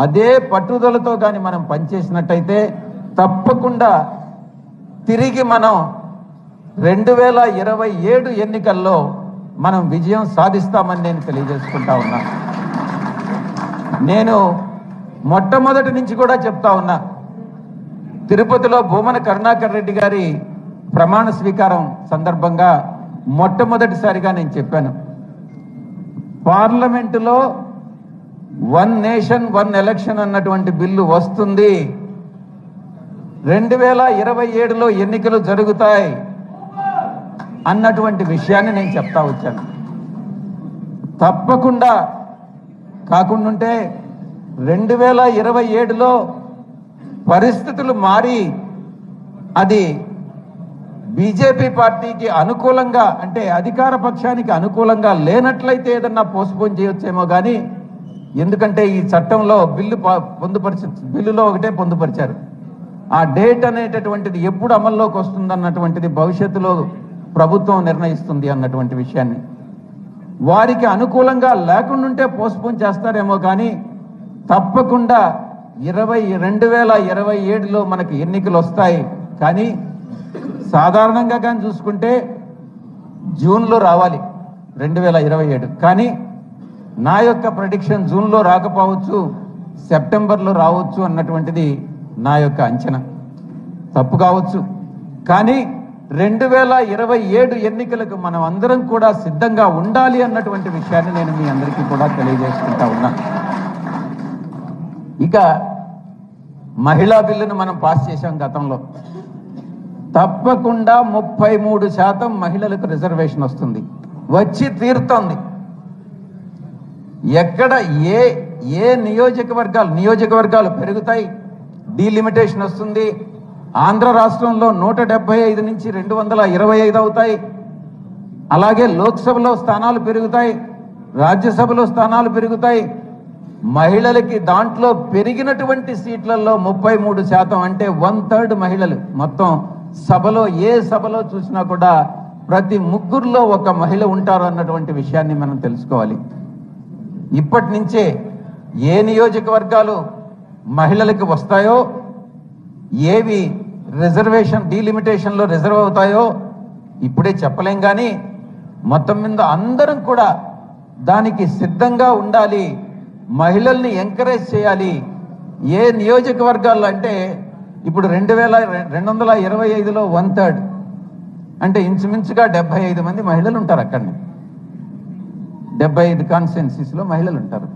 అదే పట్టుదలతో కానీ మనం పనిచేసినట్టయితే తప్పకుండా తిరిగి మనం 2027 ఎన్నికల్లో మనం విజయం సాధిస్తామని నేను తెలియజేసుకుంటా ఉన్నా. నేను మొట్టమొదటి నుంచి కూడా చెప్తా ఉన్నా, తిరుపతిలో భూమన కరుణాకర్ రెడ్డి గారి ప్రమాణ స్వీకారం సందర్భంగా మొట్టమొదటిసారిగా నేను చెప్పాను, పార్లమెంటులో 1 నేషన్ 1 ఎలక్షన్ అన్నటువంటి బిల్లు వస్తుంది, 2027లో ఎన్నికలు జరుగుతాయి అన్నటువంటి విషయాన్ని నేను చెప్తా వచ్చాను. తప్పకుండా కాకుండా 2027లో పరిస్థితులు మారి అది బీజేపీ పార్టీకి అనుకూలంగా, అంటే అధికార పక్షానికి అనుకూలంగా లేనట్లయితే ఏదన్నా పోస్ట్పోన్ చేయొచ్చేమో కానీ, ఎందుకంటే ఈ చట్టంలో బిల్లులో ఒకటే పొందుపరిచారు, ఆ డేట్ అనేటటువంటిది ఎప్పుడు అమల్లోకి వస్తుందన్నటువంటిది భవిష్యత్తులో ప్రభుత్వం నిర్ణయిస్తుంది అన్నటువంటి విషయాన్ని. వారికి అనుకూలంగా లేకుండా పోస్ట్పోన్ చేస్తారేమో కానీ తప్పకుండా 2027లో మనకి ఎన్నికలు వస్తాయి. కానీ సాధారణంగా కానీ చూసుకుంటే జూన్లో రావాలి 2027, కానీ నా యొక్క ప్రెడిక్షన్ జూన్లో రాకపోవచ్చు, సెప్టెంబర్లో రావచ్చు అన్నటువంటిది నా యొక్క అంచనా. తప్పు కావచ్చు, కానీ 2027 ఎన్నికలకు మనం అందరం కూడా సిద్ధంగా ఉండాలి అన్నటువంటి విషయాన్ని నేను మీ అందరికీ కూడా తెలియజేసుకుంటా ఉన్నా. ఇక మహిళా బిల్లును మనం పాస్ చేశాం గతంలో, తప్పకుండా 33% మహిళలకు రిజర్వేషన్ వస్తుంది, వచ్చి తీరుతోంది. ఎక్కడ ఏ నియోజకవర్గాలు పెరుగుతాయి, డీలిమిటేషన్ వస్తుంది. ఆంధ్ర రాష్ట్రంలో 175 నుంచి 225 అవుతాయి. అలాగే లోక్సభలో స్థానాలు పెరుగుతాయి, రాజ్యసభలో స్థానాలు పెరుగుతాయి. మహిళలకి దాంట్లో పెరిగినటువంటి సీట్లలో 33%, అంటే 1/3 మహిళలు. మొత్తం సభలో ఏ సభలో చూసినా కూడా ప్రతి ముగ్గురులో ఒక మహిళ ఉంటారు అన్నటువంటి విషయాన్ని మనం తెలుసుకోవాలి. ఇప్పటి నుంచే ఏ నియోజకవర్గాలు మహిళలకు వస్తాయో, ఏవి రిజర్వేషన్ డీలిమిటేషన్లో రిజర్వ్ అవుతాయో ఇప్పుడే చెప్పలేం. కానీ మొత్తం మీద అందరం కూడా దానికి సిద్ధంగా ఉండాలి, మహిళల్ని ఎంకరేజ్ చేయాలి. ఏ నియోజకవర్గాల్లో అంటే ఇప్పుడు 2225లో 1/3, అంటే ఇంచుమించుగా 75 మంది మహిళలు ఉంటారు. అక్కడనే 75 కాన్స్టిట్యున్సీస్లో మహిళలు ఉంటారు.